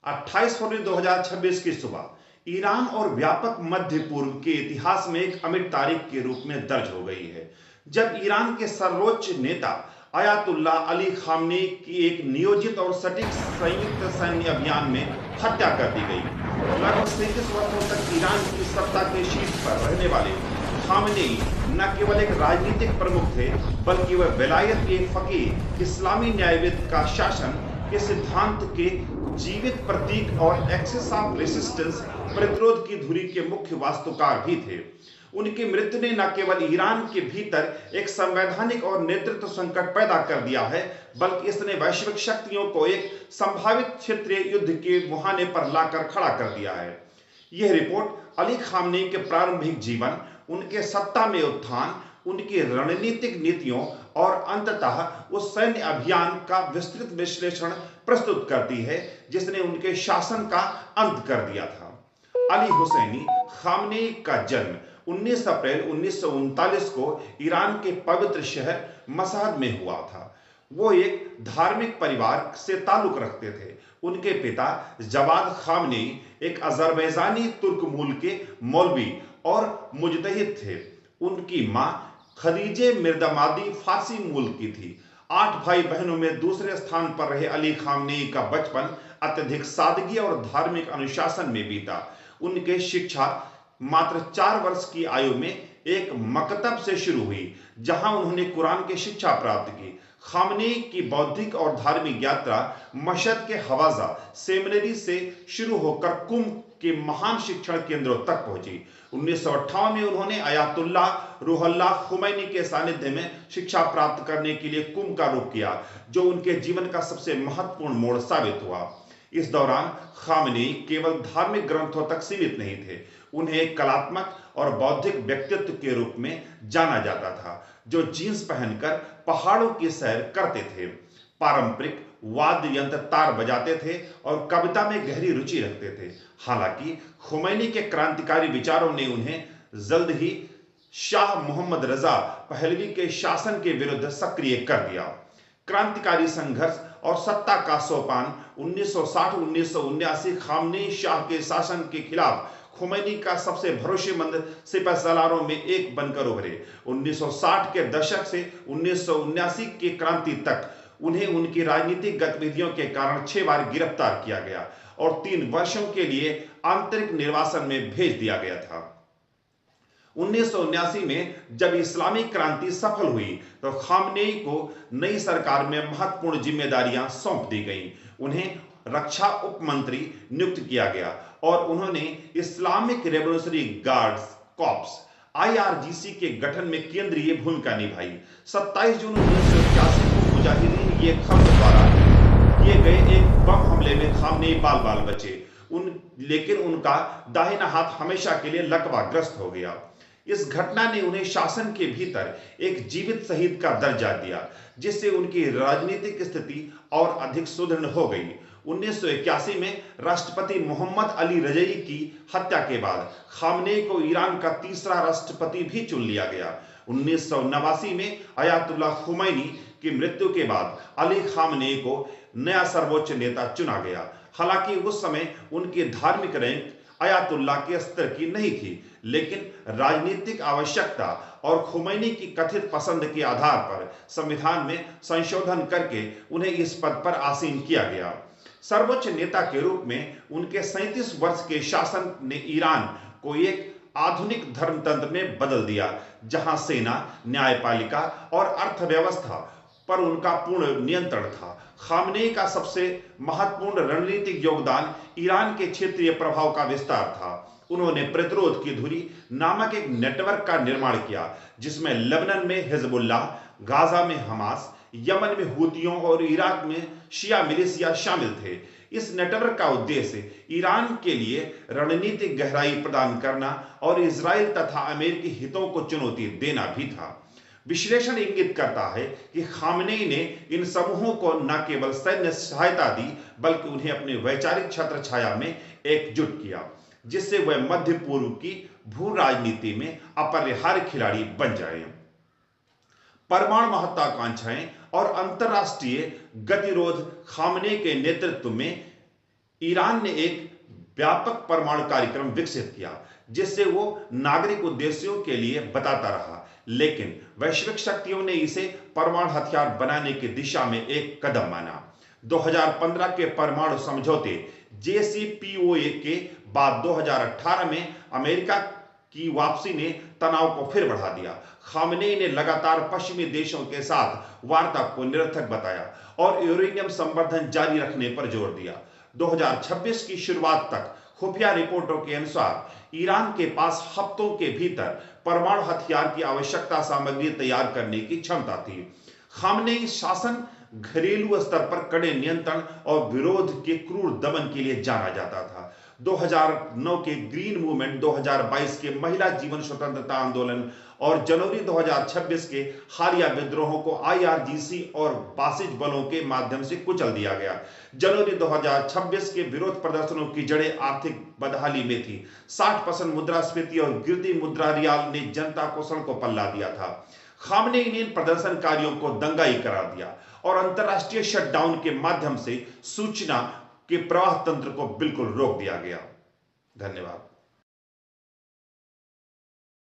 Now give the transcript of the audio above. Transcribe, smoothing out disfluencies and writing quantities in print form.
28 फरवरी 2026 की सुबह ईरान और व्यापक मध्य पूर्व के इतिहास में एक अमिट तारीख के रूप में दर्ज हो गई है, जब ईरान के सर्वोच्च नेता अयातुल्ला अली खामनेई की एक नियोजित और सटीक संयुक्त सैन्य अभियान में हत्या कर दी गई। लगभग 37 वर्षों तक ईरान की सत्ता के शीर्ष पर रहने वाले खामनेई न केवल एक राजनीतिक प्रमुख थे, बल्कि वह विलायत के फकीह, इस्लामी न्यायविद का शासन के सिद्धांत के जीवित प्रतीक और एक्सेस ऑफ रेसिस्टेंस, प्रतिरोध की धुरी के मुख्य वास्तुकार भी थे। उनकी मृत्यु ने न केवल ईरान के भीतर एक संवैधानिक और नेतृत्व संकट पैदा कर दिया है, बल्कि इसने वैश्विक शक्तियों को एक संभावित क्षेत्रीय युद्ध के मुहाने पर लाकर खड़ा कर दिया है। यह रिपोर्ट अली खामनेई के प्रारंभिक जीवन, उनके सत्ता में उत्थान, उनकी रणनीतिक नीतियों और अंततः उस सैन्य अभियान का विस्तृत विश्लेषण प्रस्तुत करती है जिसने उनके शासन का अंत कर दिया था। अली हुसैनी खामनेई का जन्म 19 अप्रैल 1939 को ईरान के पवित्र शहर मशहद में हुआ था। वो एक धार्मिक परिवार से ताल्लुक रखते थे। उनके पिता जवाद खामनेई एक अजरबैजानी तुर्क मूल के मौलवी और मुजतहिद थे। उनकी मां खदीजे मिर्दामादी फारसी मूल की थी। 8 भाई बहनों में दूसरे स्थान पर रहे अली खामनेई का बचपन अत्यधिक सादगी और धार्मिक अनुशासन में बीता। उनके शिक्षा मात्र 4 वर्ष की आयु में एक मकतब से शुरू हुई, जहां उन्होंने कुरान की शिक्षा प्राप्त की। खामनेई की बौद्धिक और धार्मिक यात्रा मशहद के हवाजा सेमिनरी से शुरू होकर कुम के महान शिक्षण केंद्रों तक पहुंची। 1958 में उन्होंने अयातुल्ला रूहुल्लाह खुमैनी के सानिध्य में शिक्षा प्राप्त करने के लिए कुम का रुख किया, जो उनके जीवन का सबसे महत्वपूर्ण मोड़ साबित हुआ। इस दौरान खामनेई केवल धार्मिक ग्रंथों तक सीमित नहीं थे, उन्हें एक कलात्मक और बौद्धिक व्यक्तित्व के रूप में जाना जाता था, जो जीन्स पहनकर पहाड़ों की सैर करते थे, पारंपरिक वाद्य यंत्र तार बजाते थे और कविता में गहरी रुचि रखते थे। हालांकि खुमैनी के क्रांतिकारी विचारों ने उन्हें जल्द ही शाह मोहम्मद रजा पहलवी के शासन के विरुद्ध सक्रिय कर दिया। क्रांतिकारी संघर्ष और सत्ता का सोपान 1960-1979 खामनेई शाह के शासन के खिलाफ खुमैनी का सबसे भरोसेमंद सिपहसालारों में एक बनकर उभरे। 1960 के दशक से 1979 की क्रांति तक उन्हें उनकी राजनीतिक गतिविधियों के कारण 6 बार गिरफ्तार किया गया और 3 वर्षों के लिए आंतरिक निर्वासन में भेज दिया गया था। 1979 में जब इस्लामी क्रांति सफल हुई तो खामनेई को नई सरकार में महत्वपूर्ण जिम्मेदारियां सौंप दी गईं। उन्हें रक्षा उप मंत्री नियुक्त किया गया और उन्होंने Islamic revolutionary guards corps IRGC के गठन में केंद्रीय भूमिका निभाई। 27 जून 1981 को मुजाहिदीन ये खम्स द्वारा किए गए एक बम हमले में खामनेई बाल बचे, लेकिन उनका दाहिना हाथ हमेशा के लिए लकवाग्रस्त हो गया। इस घटना ने उन्हें शासन के भीतर एक जीवित शहीद का दर्जा दिया, जिससे उनकी राजनीतिक स्थिति और अधिक सुदृढ़ हो गई। 1981 में राष्ट्रपति मोहम्मद अली रजई की हत्या के बाद खामनेई को ईरान का तीसरा राष्ट्रपति भी चुन लिया गया। 1989 में अयातुल्ला खुमैनी की मृत्यु के बाद अली खामनेई को नया सर्वोच्च नेता चुना गया। हालांकि उस समय उनकी धार्मिक रैंक अयातुल्ला के स्तर की नहीं थी, लेकिन राजनीतिक आवश्यकता और खुमैनी की कथित पसंद के आधार पर संविधान में संशोधन करके उन्हें इस पद पर आसीन किया गया। सर्वोच्च नेता के रूप में उनके 37 वर्ष के शासन ने ईरान को एक आधुनिक धर्मतंत्र में बदल दिया, जहां सेना, न्यायपालिका और अर्थव्यवस्था पर उनका पूर्ण नियंत्रण था। खामनेई का सबसे महत्वपूर्ण रणनीतिक योगदान ईरान के क्षेत्रीय प्रभाव का विस्तार था। उन्होंने प्रतिरोध की धुरी नामक एक नेटवर्क का निर्माण किया, जिसमें लेबनान में हिजबुल्लाह, गाजा में हमास, यमन में हूतियों और इराक में शिया मिलिशिया शामिल थे। इस नेटवर्क का उद्देश्य ईरान के लिए रणनीतिक गहराई प्रदान करना और इजराइल तथा अमेरिकी हितों को चुनौती देना भी था। विश्लेषण इंगित करता है कि खामनेई ने इन समूहों को न केवल सैन्य सहायता दी, बल्कि उन्हें अपने वैचारिक छत्र छाया में एकजुट किया, जिससे वह मध्य पूर्व की भू राजनीति में अपरिहार्य खिलाड़ी बन जाए। परमाणु महत्वाकांक्षाएं और अंतरराष्ट्रीय गतिरोध खामनेई के नेतृत्व में ईरान ने एक व्यापक परमाणु कार्यक्रम विकसित किया जिससे वो नागरिक उद्देश्यों के लिए बताता रहा, लेकिन वैश्विक शक्तियों ने इसे परमाणु हथियार बनाने की दिशा में एक कदम माना। 2015 के परमाणु समझौते JCPOA के बाद 2018 में अमेरिका की वापसी ने तनाव को फिर बढ़ा दिया। खामनेई ने लगातार पश्चिमी देशों के साथ वार्ता को निरर्थक बताया और यूरेनियम संवर्धन जारी रखने पर जोर दिया। 2026 की शुरुआत तक खुफिया रिपोर्टों के अनुसार ईरान के पास हफ्तों के भीतर परमाणु हथियार की आवश्यकता सामग्री तैयार करने की क्षमता थी। खामनेई शासन घरेलू स्तर पर कड़े नियंत्रण और विरोध के क्रूर दमन के लिए जाना जाता था। 2009 के ग्रीन मूवमेंट, 2022 के महिला जीवन स्वतंत्रता आंदोलन और जनवरी 2026 के हालिया विद्रोहों को IRGC और बासिज बलों के माध्यम से कुचल दिया गया। जनवरी 2026 के विरोध प्रदर्शनों की जड़ें आर्थिक बदहाली में थी। 60% मुद्रास्फीति और गिरती मुद्रा रियाल ने जनता को सड़कों पर ला दिया था। खामनेई ने प्रदर्शनकारियों को दंगाई करार दिया और अंतरराष्ट्रीय शटडाउन के माध्यम से सूचना के प्रवाह तंत्र को बिल्कुल रोक दिया गया। धन्यवाद।